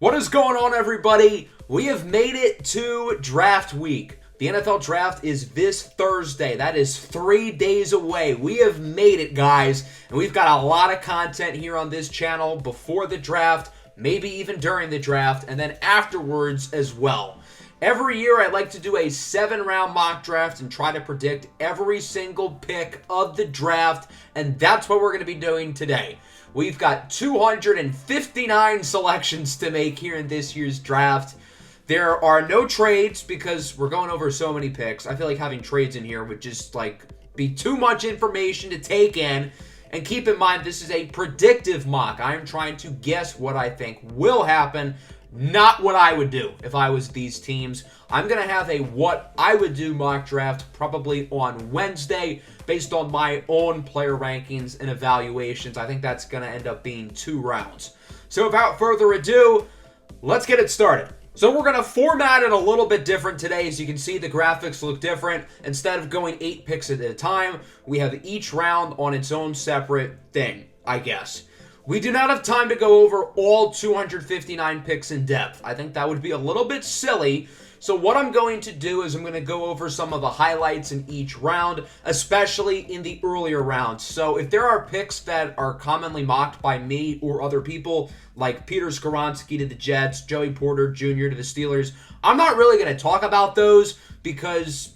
What is going on, everybody? We have made it to draft week. The NFL draft is this Thursday. That is 3 days away. We have made it, guys. And we've got a lot of content here on this channel before the draft, maybe even during the draft, and then afterwards as well. Every year, I like to do a 7-round mock draft and try to predict every single pick of the draft, and that's what we're going to be doing today. We've got 259 selections to make here in this year's draft. There are no trades because we're going over so many picks. I feel like having trades in here would just be too much information to take in. And keep in mind, this is a predictive mock. I am trying to guess what I think will happen, not what I would do if I was these teams. I'm going to have a what I would do mock draft probably on Wednesday based on my own player rankings and evaluations. I think that's going to end up being 2 rounds. So without further ado, let's get it started. So we're going to format it a little bit different today. As you can see, the graphics look different. Instead of going 8 picks at a time, we have each round on its own separate thing, I guess. We do not have time to go over all 259 picks in depth. I think that would be a little bit silly. So what I'm going to do is I'm going to go over some of the highlights in each round, especially in the earlier rounds. So if there are picks that are commonly mocked by me or other people, like Peter Skoronski to the Jets, Joey Porter Jr. to the Steelers, I'm not really going to talk about those because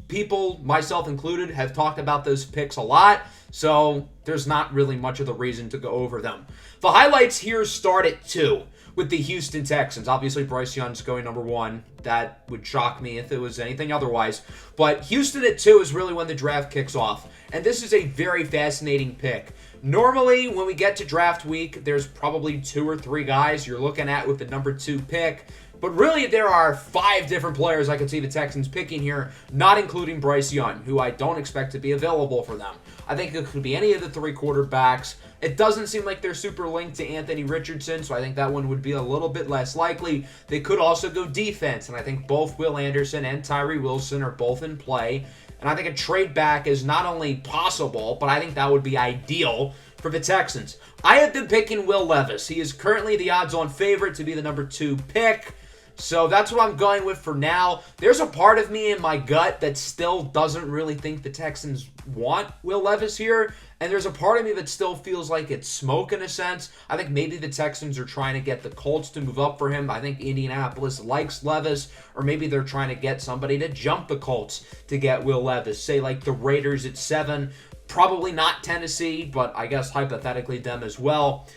people, myself included, have talked about those picks a lot. So there's not really much of the reason to go over them. The highlights here start at 2 with the Houston Texans. Obviously, Bryce Young's going number 1. That would shock me if it was anything otherwise. But Houston at 2 is really when the draft kicks off. And this is a very fascinating pick. Normally, when we get to draft week, there's probably 2 or 3 guys you're looking at with the number 2 pick. But really, there are 5 different players I could see the Texans picking here, not including Bryce Young, who I don't expect to be available for them. I think it could be any of the 3 quarterbacks. It doesn't seem like they're super linked to Anthony Richardson, so I think that one would be a little bit less likely. They could also go defense, and I think both Will Anderson and Tyree Wilson are both in play. And I think a trade back is not only possible, but I think that would be ideal for the Texans. I have been picking Will Levis. He is currently the odds-on favorite to be the number 2 pick. So that's what I'm going with for now. There's a part of me in my gut that still doesn't really think the Texans want Will Levis here. And there's a part of me that still feels like it's smoke in a sense. I think maybe the Texans are trying to get the Colts to move up for him. I think Indianapolis likes Levis. Or maybe they're trying to get somebody to jump the Colts to get Will Levis. Say like the Raiders at 7. Probably not Tennessee, but I guess hypothetically them as well.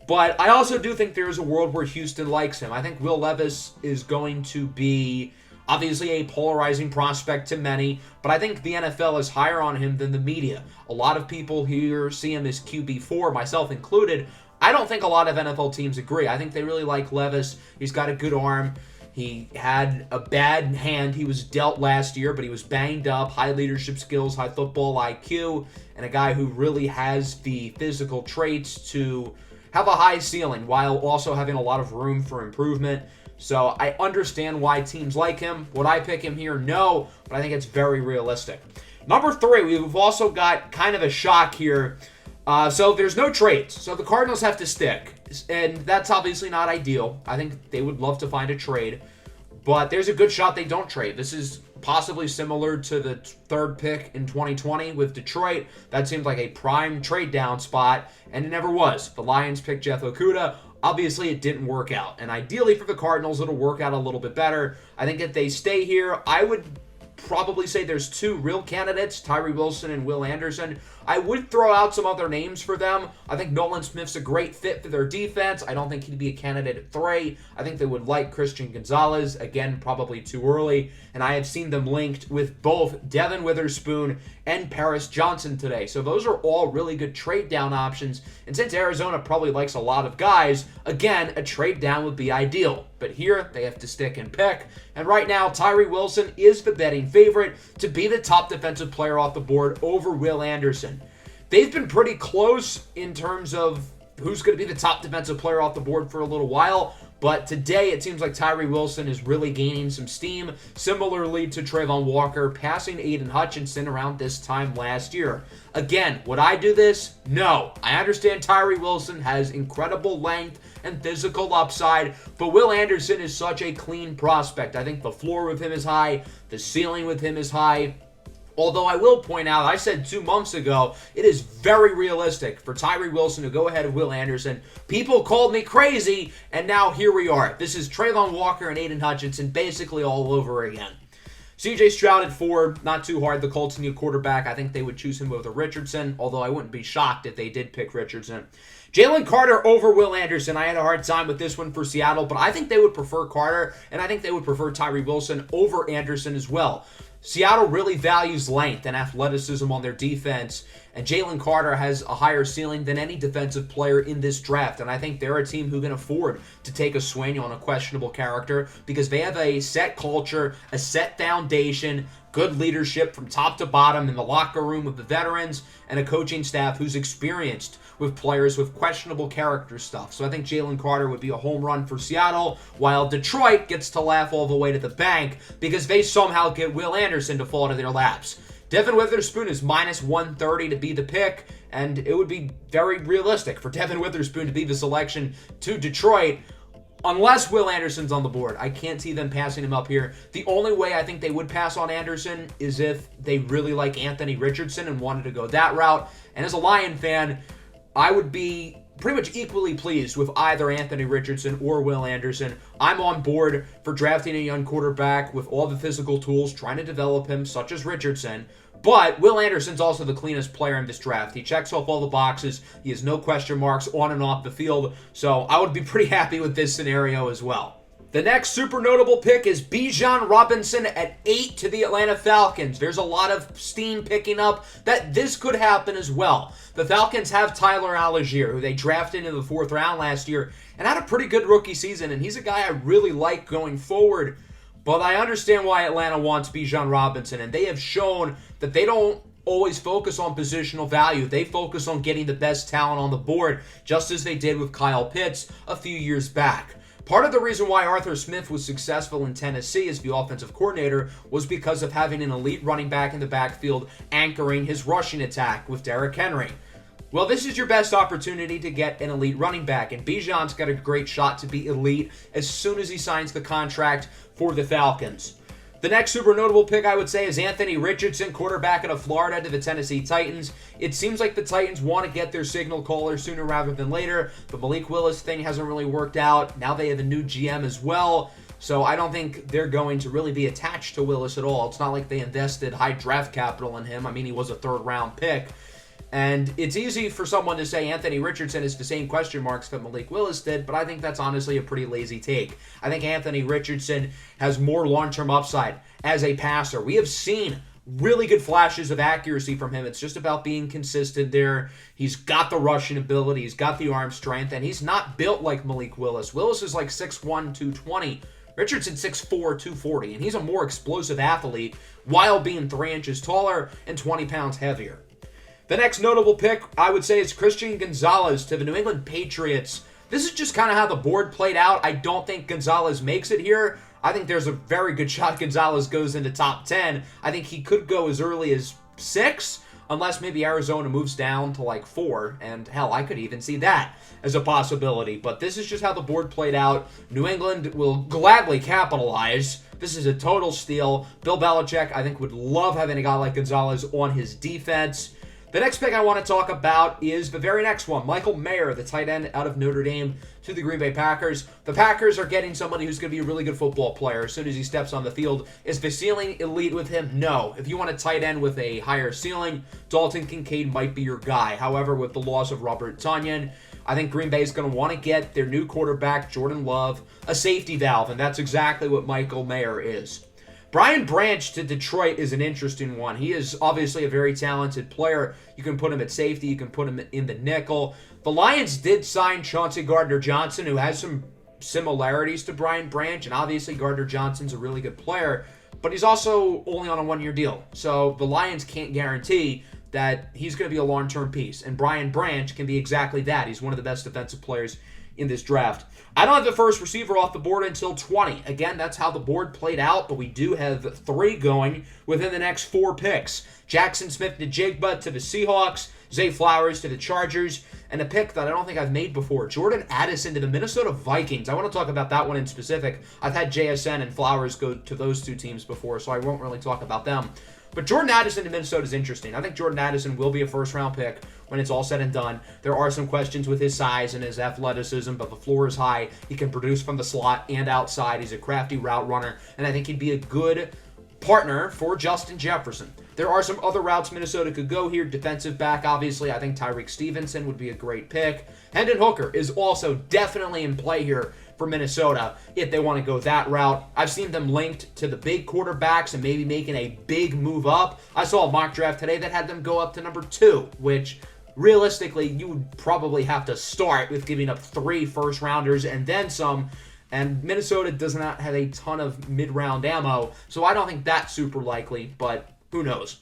But I also do think there is a world where Houston likes him. I think Will Levis is going to be obviously a polarizing prospect to many, but I think the NFL is higher on him than the media. A lot of people here see him as QB4, myself included. I don't think a lot of NFL teams agree. I think they really like Levis. He's got a good arm. He had a bad hand he was dealt last year, but he was banged up, high leadership skills, high football IQ, and a guy who really has the physical traits to have a high ceiling while also having a lot of room for improvement. So I understand why teams like him. Would I pick him here? No, but I think it's very realistic. Number 3, we've also got kind of a shock here. So there's no trades. So the Cardinals have to stick. And that's obviously not ideal. I think they would love to find a trade. But there's a good shot they don't trade. This is possibly similar to the 3rd pick in 2020 with Detroit. That seemed like a prime trade down spot, and it never was. The Lions picked Jeff Okudah. Obviously, it didn't work out. And ideally for the Cardinals, it'll work out a little bit better. I think if they stay here, I would probably say there's 2 real candidates, Tyree Wilson and Will Anderson. I would throw out some other names for them. I think Nolan Smith's a great fit for their defense. I don't think he'd be a candidate at 3. I think they would like Christian Gonzalez. Again, probably too early. And I have seen them linked with both Devin Witherspoon and Paris Johnson today. So those are all really good trade down options. And since Arizona probably likes a lot of guys, again, a trade down would be ideal. But here, they have to stick and pick. And right now, Tyree Wilson is the betting favorite to be the top defensive player off the board over Will Anderson. They've been pretty close in terms of who's going to be the top defensive player off the board for a little while. But today, it seems like Tyree Wilson is really gaining some steam, similarly to Trayvon Walker passing Aiden Hutchinson around this time last year. Again, would I do this? No. I understand Tyree Wilson has incredible length and physical upside, but Will Anderson is such a clean prospect. I think the floor with him is high, the ceiling with him is high. Although I will point out, I said 2 months ago, it is very realistic for Tyree Wilson to go ahead of Will Anderson. People called me crazy, and now here we are. This is Traylon Walker and Aiden Hutchinson basically all over again. CJ Stroud at 4, not too hard. The Colts need a quarterback. I think they would choose him over Richardson, although I wouldn't be shocked if they did pick Richardson. Jalen Carter over Will Anderson. I had a hard time with this one for Seattle, but I think they would prefer Carter, and I think they would prefer Tyree Wilson over Anderson as well. Seattle really values length and athleticism on their defense, and Jalen Carter has a higher ceiling than any defensive player in this draft, and I think they're a team who can afford to take a swing on a questionable character because they have a set culture, a set foundation, good leadership from top to bottom in the locker room of the veterans, and a coaching staff who's experienced with players with questionable character stuff. So I think Jalen Carter would be a home run for Seattle, while Detroit gets to laugh all the way to the bank because they somehow get Will Anderson to fall to their laps. Devin Witherspoon is minus 130 to be the pick, and it would be very realistic for Devin Witherspoon to be the selection to Detroit. Unless Will Anderson's on the board, I can't see them passing him up here. The only way I think they would pass on Anderson is if they really like Anthony Richardson and wanted to go that route. And as a Lion fan, I would be pretty much equally pleased with either Anthony Richardson or Will Anderson. I'm on board for drafting a young quarterback with all the physical tools, trying to develop him, such as Richardson. But Will Anderson's also the cleanest player in this draft. He checks off all the boxes. He has no question marks on and off the field. So I would be pretty happy with this scenario as well. The next super notable pick is Bijan Robinson at 8 to the Atlanta Falcons. There's a lot of steam picking up that this could happen as well. The Falcons have Tyler Algier, who they drafted in the 4th round last year, and had a pretty good rookie season, and he's a guy I really like going forward. But I understand why Atlanta wants Bijan Robinson, and they have shown that they don't always focus on positional value. They focus on getting the best talent on the board, just as they did with Kyle Pitts a few years back. Part of the reason why Arthur Smith was successful in Tennessee as the offensive coordinator was because of having an elite running back in the backfield anchoring his rushing attack with Derrick Henry. Well, this is your best opportunity to get an elite running back, and Bijan's got a great shot to be elite as soon as he signs the contract for the Falcons. The next super notable pick, I would say, is Anthony Richardson, quarterback out of Florida, to the Tennessee Titans. It seems like the Titans want to get their signal caller sooner rather than later. The Malik Willis thing hasn't really worked out. Now they have a new GM as well, so I don't think they're going to really be attached to Willis at all. It's not like they invested high draft capital in him. I mean, he was a 3rd-round pick. And it's easy for someone to say Anthony Richardson is the same question marks that Malik Willis did, but I think that's honestly a pretty lazy take. I think Anthony Richardson has more long-term upside as a passer. We have seen really good flashes of accuracy from him. It's just about being consistent there. He's got the rushing ability, he's got the arm strength, and he's not built like Malik Willis. Willis is like 6'1", 220. Richardson 6'4", 240, and he's a more explosive athlete while being 3 inches taller and 20 pounds heavier. The next notable pick, I would say, is Christian Gonzalez to the New England Patriots. This is just kind of how the board played out. I don't think Gonzalez makes it here. I think there's a very good shot Gonzalez goes into top 10. I think he could go as early as 6, unless maybe Arizona moves down to like 4. And hell, I could even see that as a possibility. But this is just how the board played out. New England will gladly capitalize. This is a total steal. Bill Belichick, I think, would love having a guy like Gonzalez on his defense. The next pick I want to talk about is the very next one, Michael Mayer, the tight end out of Notre Dame, to the Green Bay Packers. The Packers are getting somebody who's going to be a really good football player as soon as he steps on the field. Is the ceiling elite with him? No. If you want a tight end with a higher ceiling, Dalton Kincaid might be your guy. However, with the loss of Robert Tonyan, I think Green Bay is going to want to get their new quarterback, Jordan Love, a safety valve, and that's exactly what Michael Mayer is. Brian Branch to Detroit is an interesting one. He is obviously a very talented player. You can put him at safety. You can put him in the nickel. The Lions did sign Chauncey Gardner-Johnson, who has some similarities to Brian Branch, and obviously Gardner-Johnson's a really good player, but he's also only on a 1-year deal. So the Lions can't guarantee that he's going to be a long-term piece, and Brian Branch can be exactly that. He's one of the best defensive players in this draft. I don't have the first receiver off the board until 20. Again, that's how the board played out, but we do have 3 going within the next 4 picks. Jackson Smith-Njigba to the Seahawks, Zay Flowers to the Chargers, and a pick that I don't think I've made before, Jordan Addison to the Minnesota Vikings. I want to talk about that one in specific. I've had JSN and Flowers go to those two teams before, so I won't really talk about them. But Jordan Addison to Minnesota is interesting. I think Jordan Addison will be a first-round pick when it's all said and done. There are some questions with his size and his athleticism, but the floor is high. He can produce from the slot and outside. He's a crafty route runner, and I think he'd be a good partner for Justin Jefferson. There are some other routes Minnesota could go here. Defensive back, obviously. I think Tyreek Stevenson would be a great pick. Hendon Hooker is also definitely in play here for Minnesota if they want to go that route. I've seen them linked to the big quarterbacks and maybe making a big move up. I saw a mock draft today that had them go up to number 2, which realistically you would probably have to start with giving up 3 first-rounders and then some. And Minnesota does not have a ton of mid-round ammo, so I don't think that's super likely, but who knows.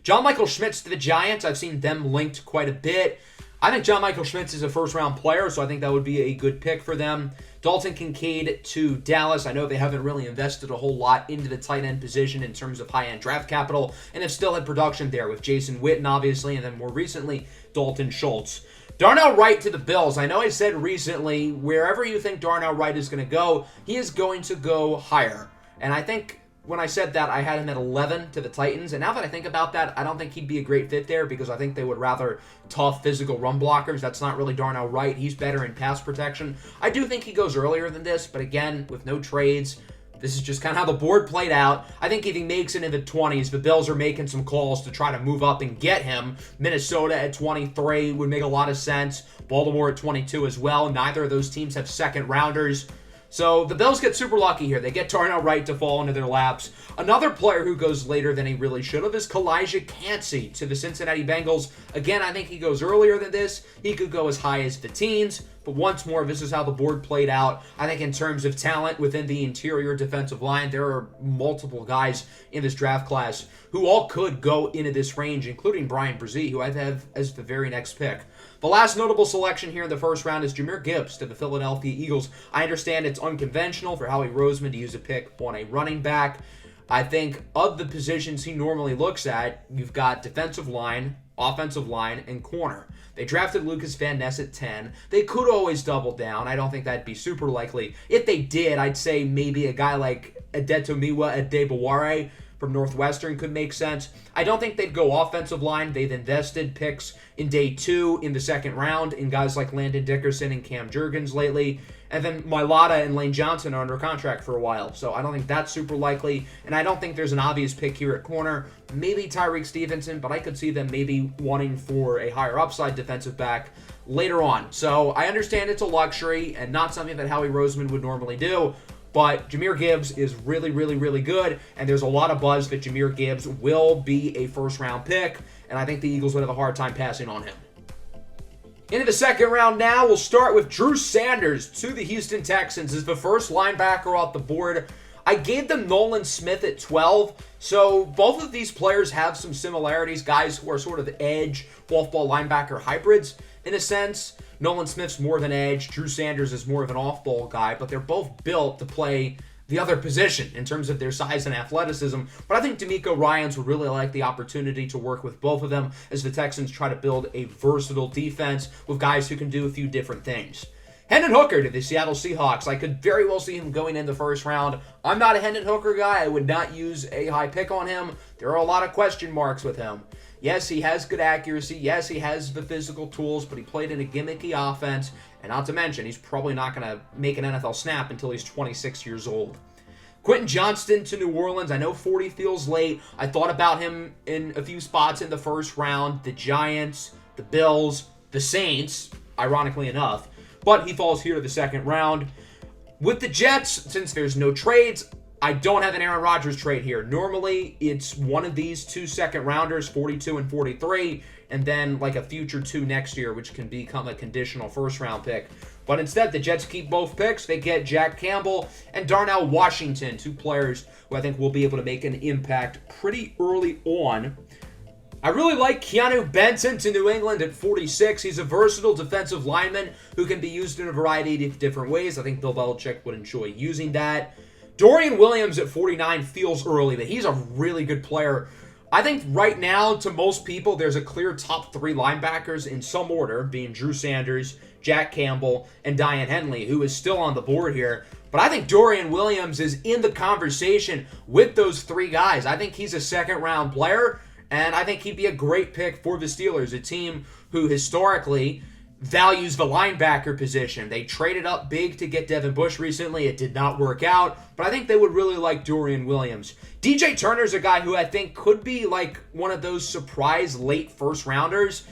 John Michael Schmitz to the Giants. I've seen them linked quite a bit. I think John Michael Schmitz is a first-round player, so I think that would be a good pick for them. Dalton Kincaid to Dallas. I know they haven't really invested a whole lot into the tight end position in terms of high-end draft capital, and have still had production there with Jason Witten, obviously, and then more recently, Dalton Schultz. Darnell Wright to the Bills. I know I said recently, wherever you think Darnell Wright is going to go, he is going to go higher. And I think when I said that, I had him at 11 to the Titans. And now that I think about that, I don't think he'd be a great fit there because I think they would rather tough physical run blockers. That's not really Darnell Wright. He's better in pass protection. I do think he goes earlier than this, but again, with no trades, this is just kind of how the board played out. I think if he makes it in the 20s, the Bills are making some calls to try to move up and get him. Minnesota at 23 would make a lot of sense. Baltimore at 22 as well. Neither of those teams have second rounders. So the Bills get super lucky here. They get Darnell Wright to fall into their laps. Another player who goes later than he really should have is Kalijah Kancey to the Cincinnati Bengals. Again, I think he goes earlier than this. He could go as high as the teens. But once more, this is how the board played out. I think in terms of talent within the interior defensive line, there are multiple guys in this draft class who all could go into this range, including Brian Brzee, who I have as the very next pick. The last notable selection here in the first round is Jahmyr Gibbs to the Philadelphia Eagles. I understand it's unconventional for Howie Roseman to use a pick on a running back. I think of the positions he normally looks at, you've got defensive line, offensive line, and corner. They drafted Lucas Van Ness at 10. They could always double down. I don't think that'd be super likely. If they did, I'd say maybe a guy like Adetomiwa Adebaware from Northwestern could make sense. I don't think they'd go offensive line. They've invested picks in day 2 in the second round in guys like Landon Dickerson and Cam Jurgens lately. And then Mailata and Lane Johnson are under contract for a while. So I don't think that's super likely. And I don't think there's an obvious pick here at corner. Maybe Tyreek Stevenson, but I could see them maybe wanting for a higher upside defensive back later on. So I understand it's a luxury and not something that Howie Roseman would normally do. But Jahmyr Gibbs is really, really, really good, and there's a lot of buzz that Jahmyr Gibbs will be a first-round pick, and I think the Eagles would have a hard time passing on him. Into the second round now, we'll start with Drew Sanders to the Houston Texans as the first linebacker off the board. I gave them Nolan Smith at 12, so both of these players have some similarities, guys who are sort of edge, off-ball linebacker hybrids in a sense. Nolan Smith's more of an edge, Drew Sanders is more of an off-ball guy, but they're both built to play the other position in terms of their size and athleticism. But I think DeMeco Ryans would really like the opportunity to work with both of them as the Texans try to build a versatile defense with guys who can do a few different things. Hendon Hooker to the Seattle Seahawks. I could very well see him going in the first round. I'm not a Hendon Hooker guy. I would not use a high pick on him. There are a lot of question marks with him. Yes, he has good accuracy. Yes, he has the physical tools, but he played in a gimmicky offense. And not to mention, he's probably not going to make an NFL snap until he's 26 years old. Quentin Johnston to New Orleans. I know 40 feels late. I thought about him in a few spots in the first round. The Giants, the Bills, the Saints, ironically enough. But he falls here to the second round. With the Jets, since there's no trades, I don't have an Aaron Rodgers trade here. Normally, it's one of these 2 second rounders, 42 and 43, and then like a future 2 next year, which can become a conditional first round pick. But instead, the Jets keep both picks. They get Jack Campbell and Darnell Washington, 2 players who I think will be able to make an impact pretty early on. I really like Keanu Benton to New England at 46. He's a versatile defensive lineman who can be used in a variety of different ways. I think Bill Belichick would enjoy using that. Dorian Williams at 49 feels early, but he's a really good player. I think right now, to most people, there's a clear top 3 linebackers in some order, being Drew Sanders, Jack Campbell, and Daiyan Henley, who is still on the board here. But I think Dorian Williams is in the conversation with those 3 guys. I think he's a second-round player, and I think he'd be a great pick for the Steelers, a team who historically values the linebacker position. They traded up big to get Devin Bush recently. It did not work out, but I think they would really like Dorian Williams. DJ Turner's a guy who I think could be like one of those surprise late first rounders,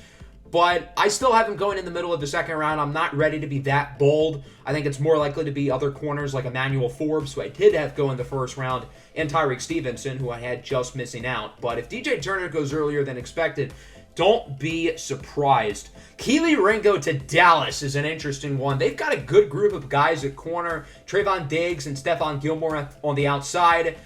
but I still have him going in the middle of the second round. I'm not ready to be that bold. I think it's more likely to be other corners like Emmanuel Forbes, who I did have go in the first round, and Tyreek Stevenson, who I had just missing out. But if DJ Turner goes earlier than expected, don't be surprised. Kelee Ringo to Dallas is an interesting one. They've got a good group of guys at corner, Trayvon Diggs and Stephon Gilmore on the outside,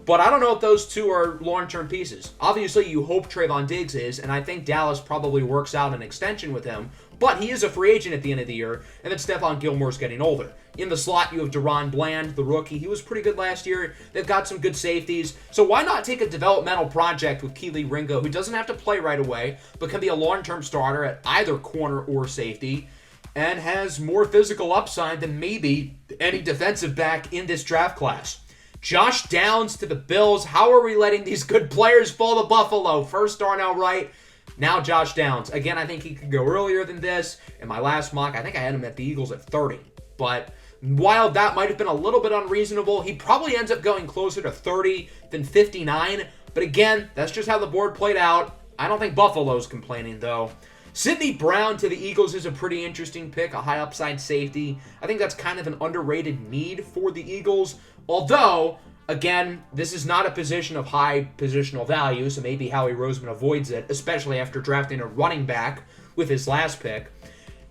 but I don't know if those 2 are long-term pieces. Obviously, you hope Trayvon Diggs is, and I think Dallas probably works out an extension with him, but he is a free agent at the end of the year, and then Stephon Gilmore's getting older. In the slot, you have Deron Bland, the rookie. He was pretty good last year. They've got some good safeties. So why not take a developmental project with Kelee Ringo, who doesn't have to play right away, but can be a long-term starter at either corner or safety, and has more physical upside than maybe any defensive back in this draft class. Josh Downs to the Bills. How are we letting these good players fall to Buffalo? First Darnell Wright, now Josh Downs. Again, I think he could go earlier than this. In my last mock, I think I had him at the Eagles at 30. But while that might have been a little bit unreasonable, he probably ends up going closer to 30 than 59. But again, that's just how the board played out. I don't think Buffalo's complaining, though. Sidney Brown to the Eagles is a pretty interesting pick, a high upside safety. I think that's kind of an underrated need for the Eagles. Although, again, this is not a position of high positional value, so maybe Howie Roseman avoids it, especially after drafting a running back with his last pick.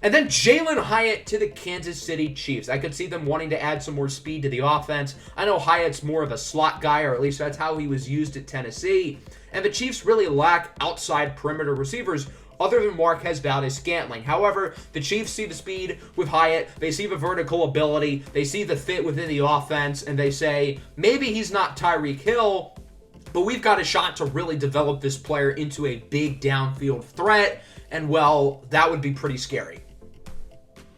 And then Jalen Hyatt to the Kansas City Chiefs. I could see them wanting to add some more speed to the offense. I know Hyatt's more of a slot guy, or at least that's how he was used at Tennessee. And the Chiefs really lack outside perimeter receivers other than Marquez Valdes-Scantling. However, the Chiefs see the speed with Hyatt, they see the vertical ability, they see the fit within the offense, and they say, maybe he's not Tyreek Hill, but we've got a shot to really develop this player into a big downfield threat, and well, that would be pretty scary.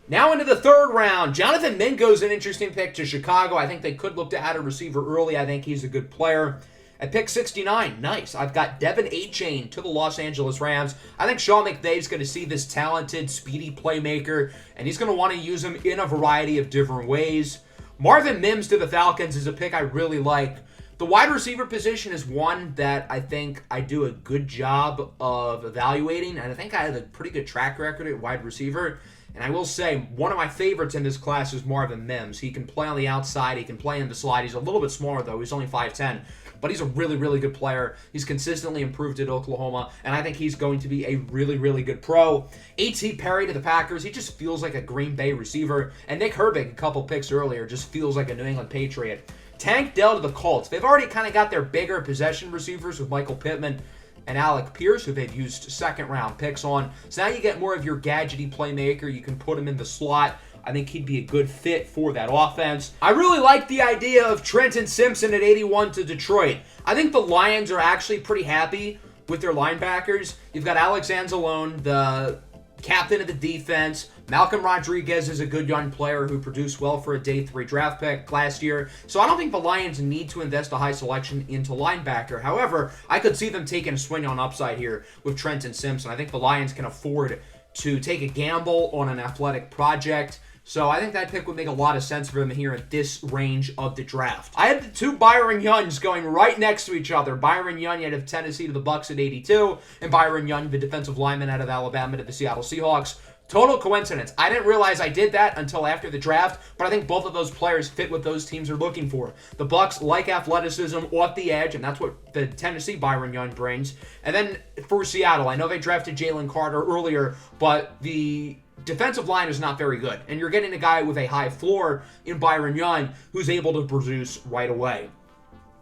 Now into the third round. Jonathan Mingo's an interesting pick to Chicago. I think they could look to add a receiver early. I think he's a good player. At pick 69, nice. I've got Devin Achane to the Los Angeles Rams. I think Sean McVay's going to see this talented, speedy playmaker, and he's going to want to use him in a variety of different ways. Marvin Mims to the Falcons is a pick I really like. The wide receiver position is one that I think I do a good job of evaluating, and I think I have a pretty good track record at wide receiver. And I will say, one of my favorites in this class is Marvin Mims. He can play on the outside. He can play in the slide. He's a little bit smaller, though. He's only 5'10". But he's a really, really good player. He's consistently improved at Oklahoma, and I think he's going to be a really, really good pro. A.T. Perry to the Packers. He just feels like a Green Bay receiver. And Nick Herbig, a couple picks earlier, just feels like a New England Patriot. Tank Dell to the Colts. They've already kind of got their bigger possession receivers with Michael Pittman and Alec Pierce, who they've used second-round picks on. So now you get more of your gadgety playmaker. You can put him in the slot. I think he'd be a good fit for that offense. I really like the idea of Trenton Simpson at 81 to Detroit. I think the Lions are actually pretty happy with their linebackers. You've got Alex Anzalone, the captain of the defense. Malcolm Rodriguez is a good young player who produced well for a day 3 draft pick last year. So I don't think the Lions need to invest a high selection into linebacker. However, I could see them taking a swing on upside here with Trenton Simpson. I think the Lions can afford to take a gamble on an athletic project. So I think that pick would make a lot of sense for them here at this range of the draft. I had the two Byron Youngs going right next to each other. Byron Young out of Tennessee to the Bucs at 82, and Byron Young, the defensive lineman out of Alabama to the Seattle Seahawks. Total coincidence. I didn't realize I did that until after the draft, but I think both of those players fit what those teams are looking for. The Bucs like athleticism off the edge, and that's what the Tennessee Byron Young brings. And then for Seattle, I know they drafted Jalen Carter earlier, but the defensive line is not very good, and you're getting a guy with a high floor in Byron Young who's able to produce right away.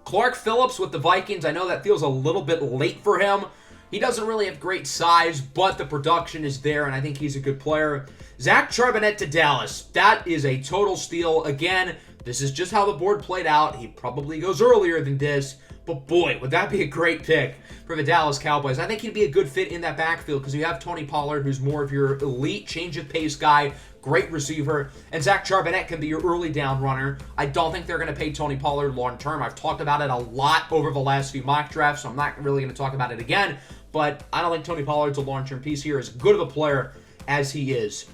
Clark Phillips with the Vikings, I know that feels a little bit late for him. He doesn't really have great size, but the production is there, and I think he's a good player. Zach Charbonnet to Dallas. That is a total steal. Again, this is just how the board played out. He probably goes earlier than this, But boy, would that be a great pick for the Dallas Cowboys. I think he'd be a good fit in that backfield because you have Tony Pollard, who's more of your elite change of pace guy, great receiver, and Zach Charbonnet can be your early down runner. I don't think they're going to pay Tony Pollard long term. I've talked about it a lot over the last few mock drafts, so I'm not really going to talk about it again. But I don't think Tony Pollard's a long-term piece here, as good of a player as he is.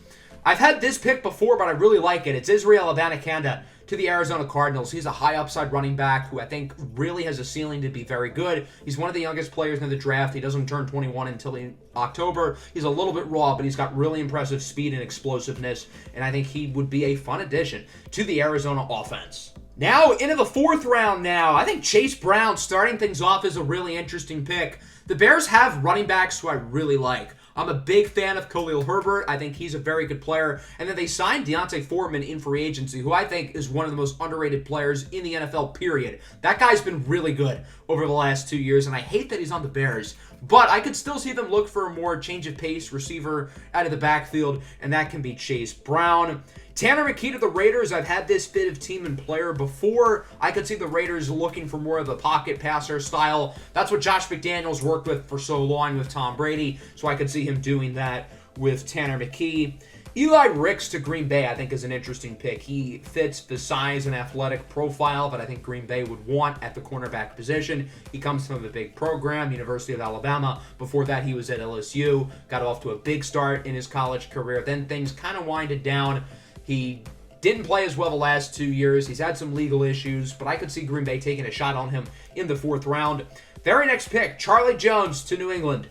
I've had this pick before, but I really like it. It's Israel Abanikanda to the Arizona Cardinals. He's a high upside running back who I think really has a ceiling to be very good. He's one of the youngest players in the draft. He doesn't turn 21 until October. He's a little bit raw, but he's got really impressive speed and explosiveness, and I think he would be a fun addition to the Arizona offense. Now, into the fourth round now. I think Chase Brown starting things off is a really interesting pick. The Bears have running backs who I really like. I'm a big fan of Khalil Herbert. I think he's a very good player. And then they signed D'Onta Foreman in free agency, who I think is one of the most underrated players in the NFL, period. That guy's been really good over the last 2 years, and I hate that he's on the Bears. But I could still see them look for a more change of pace receiver out of the backfield, and that can be Chase Brown. Tanner McKee to the Raiders. I've had this fit of team and player before. I could see the Raiders looking for more of a pocket passer style. That's what Josh McDaniels worked with for so long with Tom Brady, so I could see him doing that with Tanner McKee. Eli Ricks to Green Bay, I think, is an interesting pick. He fits the size and athletic profile that I think Green Bay would want at the cornerback position. He comes from a big program, University of Alabama. Before that, he was at LSU. Got off to a big start in his college career. Then things kind of winded down. He didn't play as well the last 2 years. He's had some legal issues, but I could see Green Bay taking a shot on him in the fourth round. Very next pick, Charlie Jones to New England.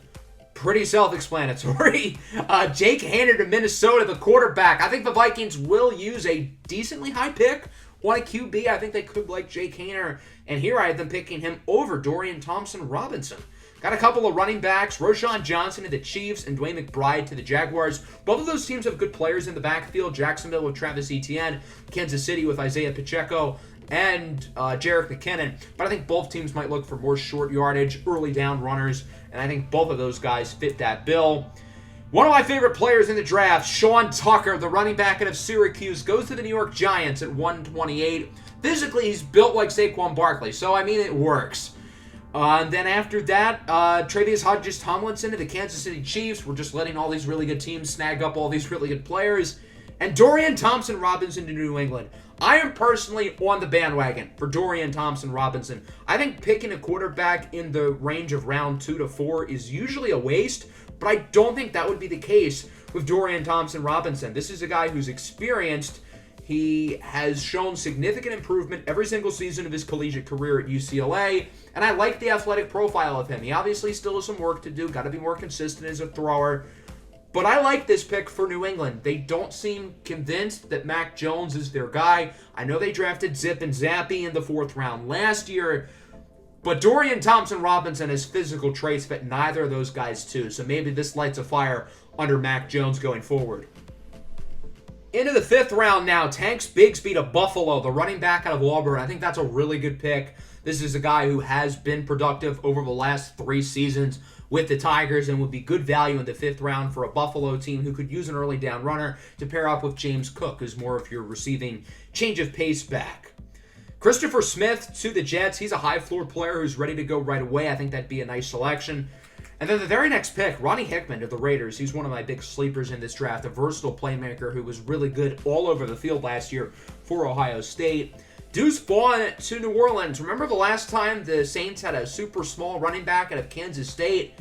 Pretty self-explanatory. Jake Haener to Minnesota, the quarterback. I think the Vikings will use a decently high pick on a QB. I think they could like Jake Haener. And here I have them picking him over Dorian Thompson-Robinson. Got a couple of running backs, Roschon Johnson to the Chiefs and Dwayne McBride to the Jaguars. Both of those teams have good players in the backfield. Jacksonville with Travis Etienne, Kansas City with Isaiah Pacheco, and Jerick McKinnon. But I think both teams might look for more short yardage, early down runners, and I think both of those guys fit that bill. One of my favorite players in the draft, Sean Tucker, the running back out of Syracuse, goes to the New York Giants at 128. Physically, he's built like Saquon Barkley, so I mean, it works. And then after that, Travius Hodges-Tomlinson to the Kansas City Chiefs. We're just letting all these really good teams snag up all these really good players. And Dorian Thompson-Robinson to New England. I am personally on the bandwagon for Dorian Thompson-Robinson. I think picking a quarterback in the range of round 2 to 4 is usually a waste, but I don't think that would be the case with Dorian Thompson-Robinson. This is a guy who's experienced. He has shown significant improvement every single season of his collegiate career at UCLA, and I like the athletic profile of him. He obviously still has some work to do, got to be more consistent as a thrower, but I like this pick for New England. They don't seem convinced that Mac Jones is their guy. I know they drafted Zip and Zappy in the fourth round last year, but Dorian Thompson-Robinson has physical traits that neither of those guys too, so maybe this lights a fire under Mac Jones going forward. Into the fifth round now, Tanks Bigsby to Buffalo, the running back out of Auburn. I think that's a really good pick. This is a guy who has been productive over the last 3 seasons with the Tigers and would be good value in the fifth round for a Buffalo team who could use an early down runner to pair up with James Cook, who's more of your receiving change of pace back. Christopher Smith to the Jets. He's a high floor player who's ready to go right away. I think that'd be a nice selection. And then the very next pick, Ronnie Hickman of the Raiders. He's one of my big sleepers in this draft, a versatile playmaker who was really good all over the field last year for Ohio State. Deuce Vaughn to New Orleans. Remember the last time the Saints had a super small running back out of Kansas State?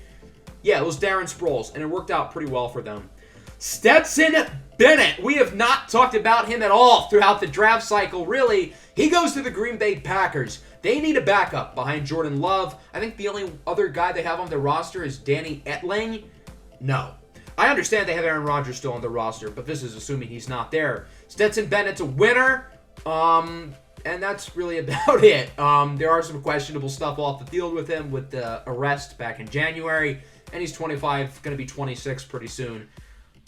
Yeah, it was Darren Sproles, and it worked out pretty well for them. Stetson Bennett. We have not talked about him at all throughout the draft cycle, really. He goes to the Green Bay Packers. They need a backup behind Jordan Love. I think the only other guy they have on their roster is Danny Etling. No. I understand they have Aaron Rodgers still on the roster, but this is assuming he's not there. Stetson Bennett's a winner, and that's really about it. There are some questionable stuff off the field with him with the arrest back in January, and he's 25, going to be 26 pretty soon.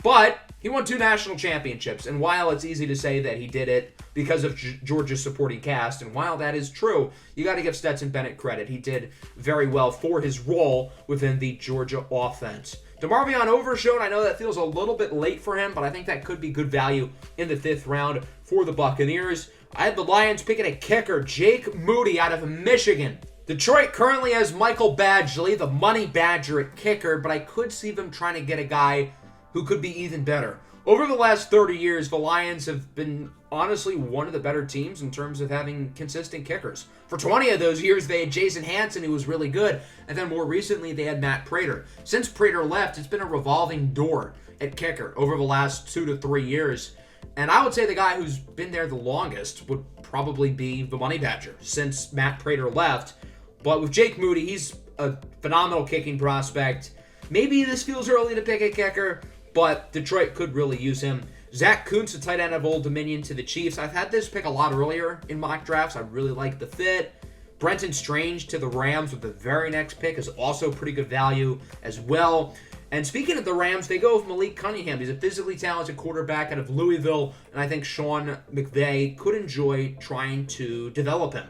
But he won 2 national championships, and while it's easy to say that he did it because of Georgia's supporting cast, and while that is true, you got to give Stetson Bennett credit. He did very well for his role within the Georgia offense. DeMarvion Overshown, I know that feels a little bit late for him, but I think that could be good value in the 5th round for the Buccaneers. I had the Lions picking a kicker, Jake Moody out of Michigan. Detroit currently has Michael Badgley, the money badger at kicker, but I could see them trying to get a guy who could be even better. Over the last 30 years, the Lions have been honestly one of the better teams in terms of having consistent kickers. For 20 of those years, they had Jason Hanson, who was really good, and then more recently, they had Matt Prater. Since Prater left, it's been a revolving door at kicker over the last 2 to 3 years. And I would say the guy who's been there the longest would probably be the money badger since Matt Prater left. But with Jake Moody, he's a phenomenal kicking prospect. Maybe this feels early to pick a kicker, but Detroit could really use him. Zach Kuntz, a tight end of Old Dominion to the Chiefs. I've had this pick a lot earlier in mock drafts. I really like the fit. Brenton Strange to the Rams with the very next pick is also pretty good value as well. And speaking of the Rams, they go with Malik Cunningham. He's a physically talented quarterback out of Louisville, and I think Sean McVay could enjoy trying to develop him.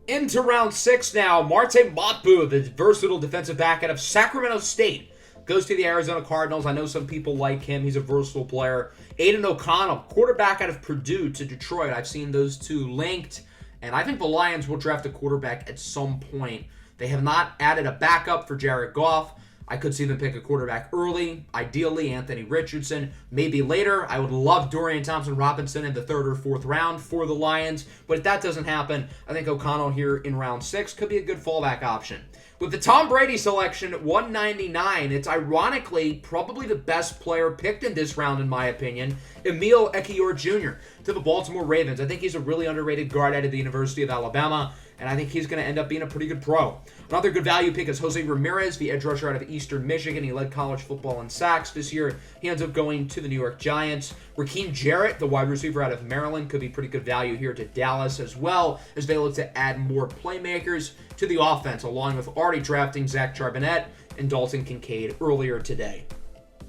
Into round 6 now, Marte Motbu, the versatile defensive back out of Sacramento State, goes to the Arizona Cardinals. I know some people like him. He's a versatile player. Aiden O'Connell, quarterback out of Purdue to Detroit. I've seen those two linked, and I think the Lions will draft a quarterback at some point. They have not added a backup for Jared Goff. I could see them pick a quarterback early, ideally Anthony Richardson, maybe later. I would love Dorian Thompson-Robinson in the 3rd or 4th round for the Lions, but if that doesn't happen, I think O'Connell here in round 6 could be a good fallback option. With the Tom Brady selection at 199, it's ironically probably the best player picked in this round, in my opinion, Emil Ekiyor Jr. to the Baltimore Ravens. I think he's a really underrated guard out of the University of Alabama, and I think he's going to end up being a pretty good pro. Another good value pick is Jose Ramirez, the edge rusher out of Eastern Michigan. He led college football in sacks this year. He ends up going to the New York Giants. Raheem Jarrett, the wide receiver out of Maryland, could be pretty good value here to Dallas as well, as they look to add more playmakers to the offense, along with already drafting Zach Charbonnet and Dalton Kincaid earlier today.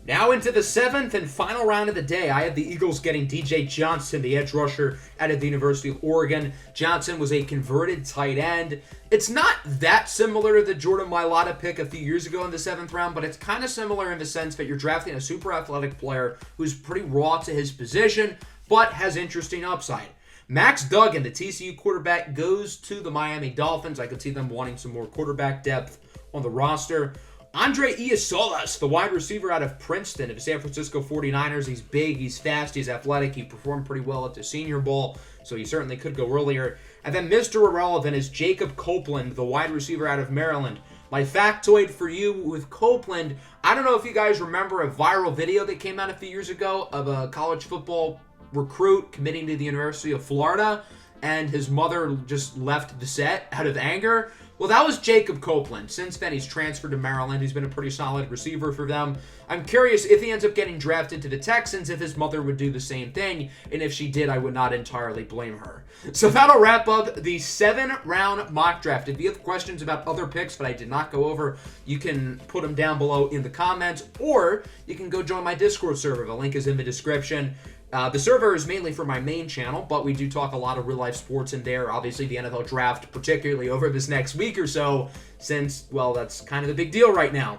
Now into the 7th and final round of the day, I have the Eagles getting DJ Johnson, the edge rusher out of the University of Oregon. Johnson was a converted tight end. It's not that similar to the Jordan Mailata pick a few years ago in the 7th round, but it's kind of similar in the sense that you're drafting a super athletic player who's pretty raw to his position, but has interesting upside. Max Duggan, the TCU quarterback, goes to the Miami Dolphins. I could see them wanting some more quarterback depth on the roster. Andre Iosolas, the wide receiver out of Princeton of the San Francisco 49ers. He's big, he's fast, he's athletic. He performed pretty well at the Senior Bowl, so he certainly could go earlier. And then Mr. Irrelevant is Jacob Copeland, the wide receiver out of Maryland. My factoid for you with Copeland, I don't know if you guys remember a viral video that came out a few years ago of a college football recruit committing to the University of Florida, and his mother just left the set out of anger. Well, that was Jacob Copeland. Since then, he's transferred to Maryland. He's been a pretty solid receiver for them. I'm curious if he ends up getting drafted to the Texans, if his mother would do the same thing. And if she did, I would not entirely blame her. So that'll wrap up the 7-round mock draft. If you have questions about other picks that I did not go over, you can put them down below in the comments, or you can go join my Discord server. The link is in the description. The server is mainly for my main channel, but we do talk a lot of real-life sports in there. Obviously, the NFL draft, particularly over this next week or so, since, well, that's kind of the big deal right now.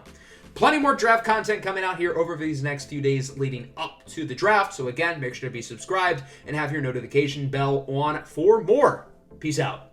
Plenty more draft content coming out here over these next few days leading up to the draft. So again, make sure to be subscribed and have your notification bell on for more. Peace out.